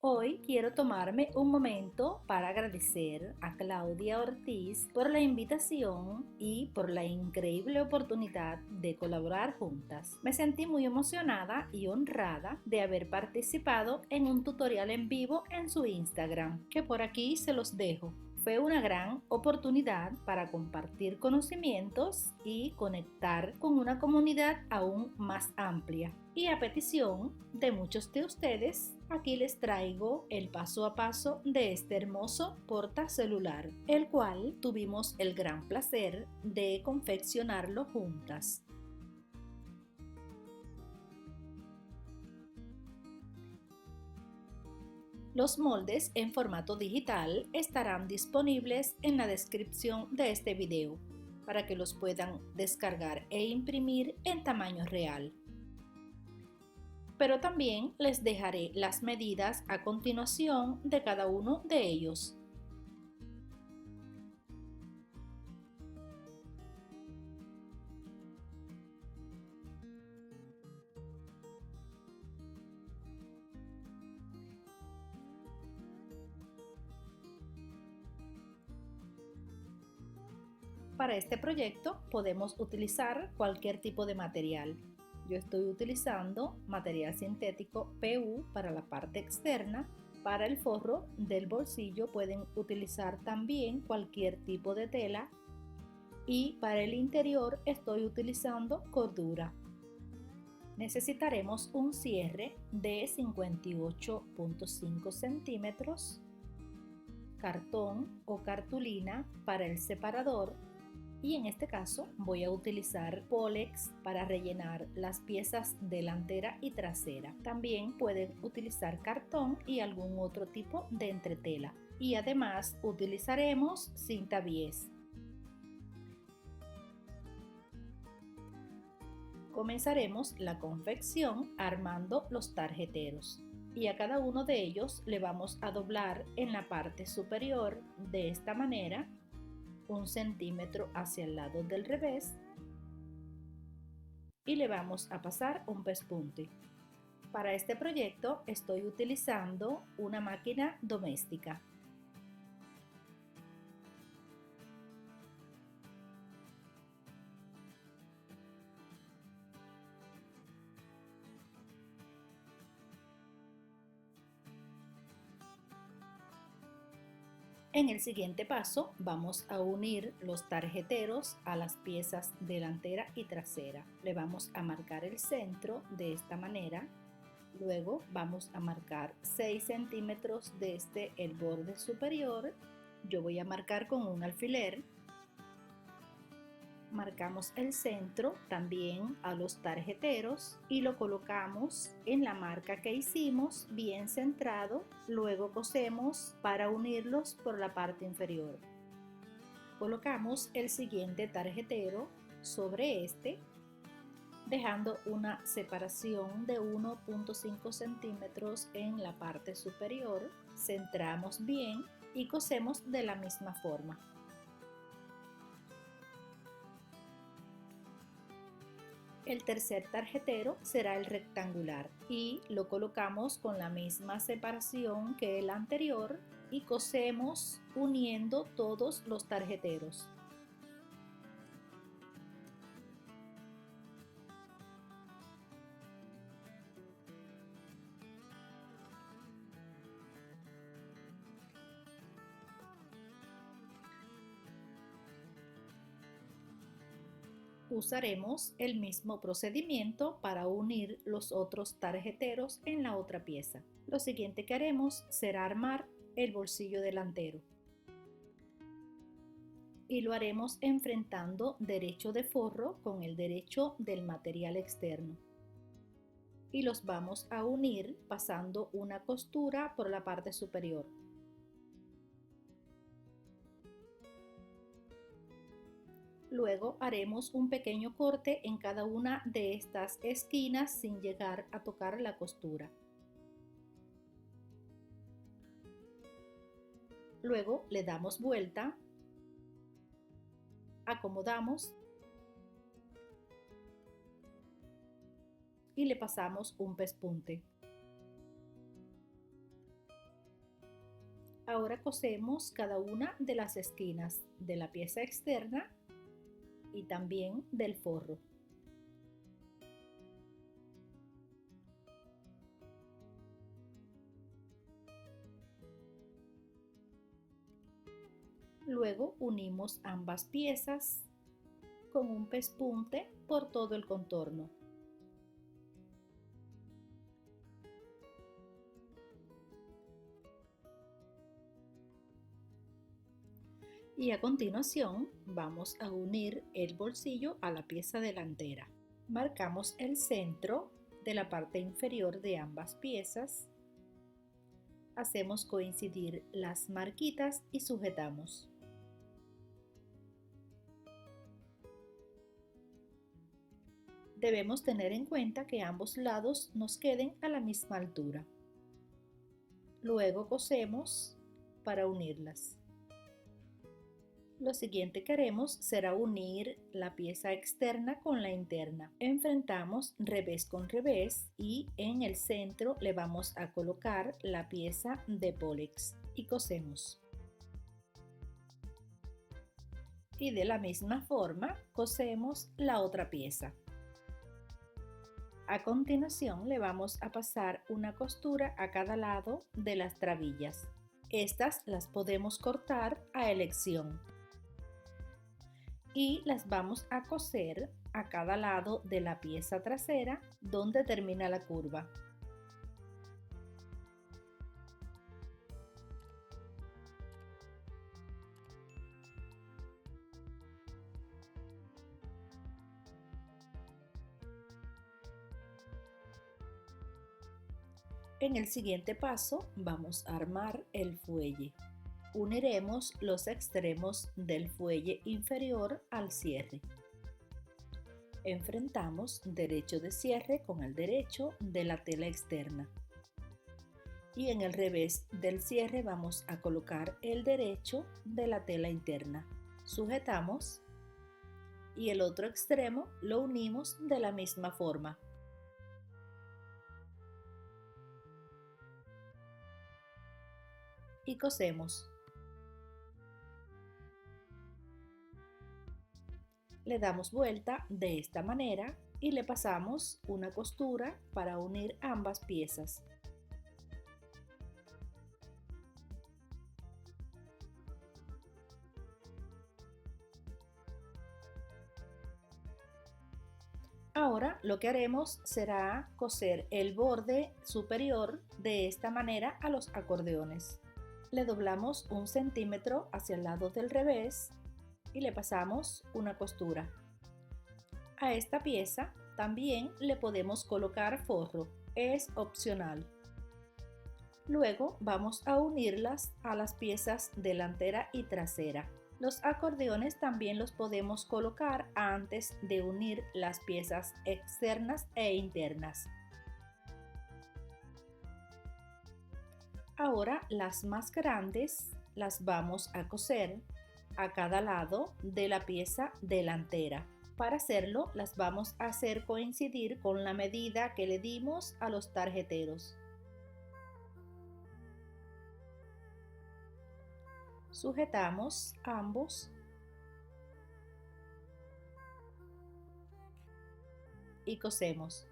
Hoy quiero tomarme un momento para agradecer a Claudia Ortiz por la invitación y por la increíble oportunidad de colaborar juntas. Me sentí muy emocionada y honrada de haber participado en un tutorial en vivo en su Instagram, que por aquí se los dejo. Fue una gran oportunidad para compartir conocimientos y conectar con una comunidad aún más amplia. Y a petición de muchos de ustedes, aquí les traigo el paso a paso de este hermoso portacelular, el cual tuvimos el gran placer de confeccionarlo juntas. Los moldes en formato digital estarán disponibles en la descripción de este video para que los puedan descargar e imprimir en tamaño real. Pero también les dejaré las medidas a continuación de cada uno de ellos. Para este proyecto podemos utilizar cualquier tipo de material. Yo estoy utilizando material sintético PU para la parte externa. Para el forro del bolsillo pueden utilizar también cualquier tipo de tela y para el interior estoy utilizando cordura. Necesitaremos un cierre de 58.5 centímetros, cartón o cartulina para el separador y en este caso voy a utilizar Polex para rellenar las piezas delantera y trasera. También pueden utilizar cartón y algún otro tipo de entretela. Y además utilizaremos cinta bies. Comenzaremos la confección armando los tarjeteros y a cada uno de ellos le vamos a doblar en la parte superior de esta manera 1 centímetro hacia el lado del revés y le vamos a pasar un pespunte. Para este proyecto estoy utilizando una máquina doméstica. En el siguiente paso vamos a unir los tarjeteros a las piezas delantera y trasera. Le vamos a marcar el centro de esta manera. Luego vamos a marcar 6 centímetros desde el borde superior. Yo voy a marcar con un alfiler. Marcamos el centro también a los tarjeteros y lo colocamos en la marca que hicimos bien centrado. Luego cosemos para unirlos por la parte inferior. Colocamos el siguiente tarjetero sobre este, dejando una separación de 1.5 centímetros en la parte superior. Centramos bien y cosemos de la misma forma. El tercer tarjetero será el rectangular y lo colocamos con la misma separación que el anterior y cosemos uniendo todos los tarjeteros. Usaremos el mismo procedimiento para unir los otros tarjeteros en la otra pieza. Lo siguiente que haremos será armar el bolsillo delantero. Y lo haremos enfrentando derecho de forro con el derecho del material externo. Y los vamos a unir pasando una costura por la parte superior. Luego haremos un pequeño corte en cada una de estas esquinas sin llegar a tocar la costura. Luego le damos vuelta, acomodamos y le pasamos un pespunte. Ahora cosemos cada una de las esquinas de la pieza externa y también del forro. Luego unimos ambas piezas con un pespunte por todo el contorno. Y a continuación vamos a unir el bolsillo a la pieza delantera. Marcamos el centro de la parte inferior de ambas piezas. Hacemos coincidir las marquitas y sujetamos. Debemos tener en cuenta que ambos lados nos queden a la misma altura. Luego cosemos para unirlas. Lo siguiente que haremos será unir la pieza externa con la interna. Enfrentamos revés con revés y en el centro le vamos a colocar la pieza de Polex y cosemos. Y de la misma forma cosemos la otra pieza. A continuación le vamos a pasar una costura a cada lado de las trabillas. Estas las podemos cortar a elección. Y las vamos a coser a cada lado de la pieza trasera donde termina la curva. En el siguiente paso vamos a armar el fuelle. Uniremos los extremos del fuelle inferior al cierre. Enfrentamos derecho de cierre con el derecho de la tela externa. Y en el revés del cierre vamos a colocar el derecho de la tela interna. Sujetamos y el otro extremo lo unimos de la misma forma. Y cosemos. Le damos vuelta de esta manera y le pasamos una costura para unir ambas piezas. Ahora lo que haremos será coser el borde superior de esta manera a los acordeones. Le doblamos 1 centímetro hacia el lado del revés y le pasamos una costura. A esta pieza también le podemos colocar forro, es opcional. Luego vamos a unirlas a las piezas delantera y trasera. Los acordeones también los podemos colocar antes de unir las piezas externas e internas. Ahora las más grandes las vamos a coser a cada lado de la pieza delantera. Para hacerlo las vamos a hacer coincidir con la medida que le dimos a los tarjeteros. Sujetamos ambos y cosemos.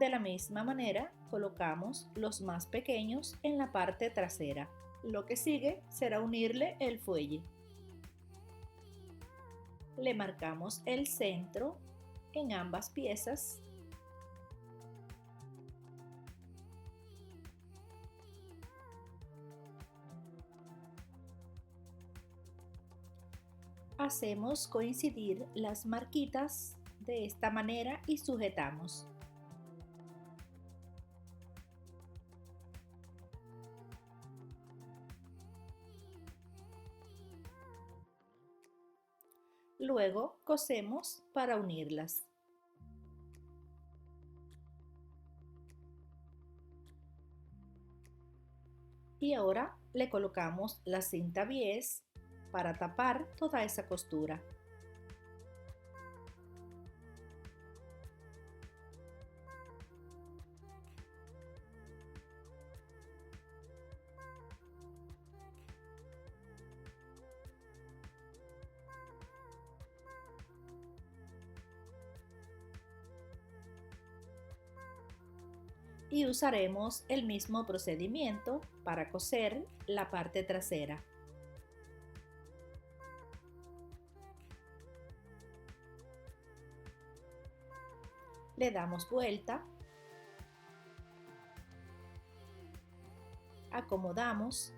De la misma manera, colocamos los más pequeños en la parte trasera. Lo que sigue será unirle el fuelle. Le marcamos el centro en ambas piezas. Hacemos coincidir las marquitas de esta manera y sujetamos. Luego cosemos para unirlas. Y ahora le colocamos la cinta bies para tapar toda esa costura. Y usaremos el mismo procedimiento para coser la parte trasera. Le damos vuelta, acomodamos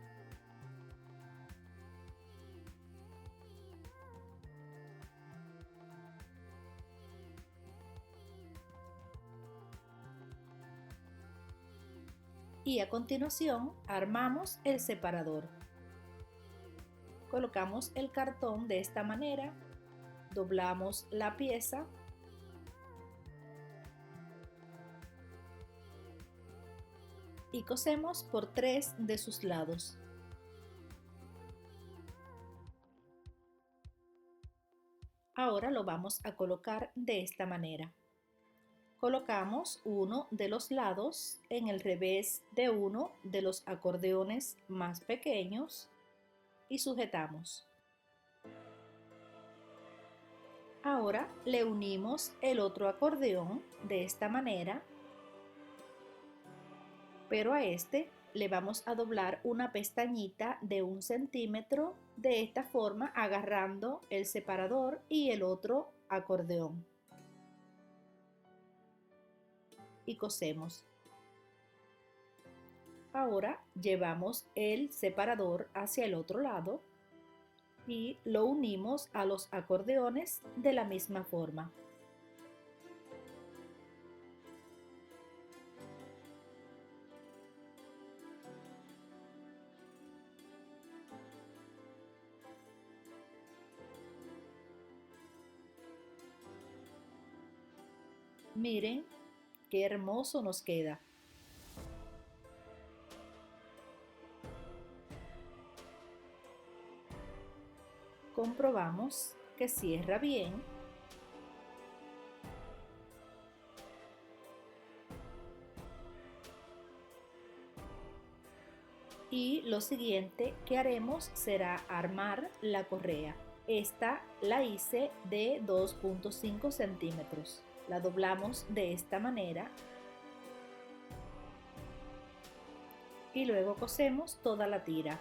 y a continuación armamos el separador. Colocamos el cartón de esta manera, doblamos la pieza y cosemos por 3 de sus lados. Ahora lo vamos a colocar de esta manera. Colocamos uno de los lados en el revés de uno de los acordeones más pequeños y sujetamos. Ahora le unimos el otro acordeón de esta manera, pero a este le vamos a doblar una pestañita de 1 centímetro, de esta forma agarrando el separador y el otro acordeón. Y cosemos. Ahora llevamos el separador hacia el otro lado y lo unimos a los acordeones de la misma forma. Miren qué hermoso nos queda. Comprobamos que cierra bien. Y lo siguiente que haremos será armar la correa. Esta la hice de 2.5 centímetros. La doblamos de esta manera y luego cosemos toda la tira.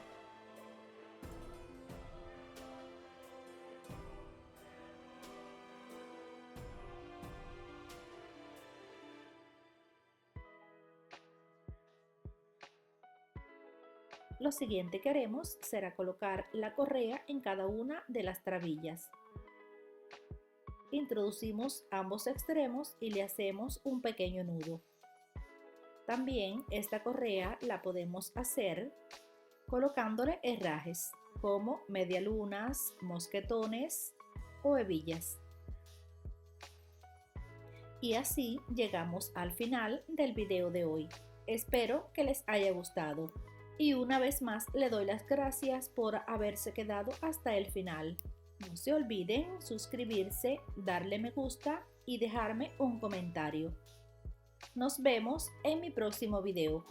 Lo siguiente que haremos será colocar la correa en cada una de las trabillas. Introducimos ambos extremos y le hacemos un pequeño nudo. También esta correa la podemos hacer colocándole herrajes como medialunas, mosquetones o hebillas. Y así llegamos al final del video de hoy. Espero que les haya gustado y una vez más le doy las gracias por haberse quedado hasta el final. No se olviden suscribirse, darle me gusta y dejarme un comentario. Nos vemos en mi próximo video.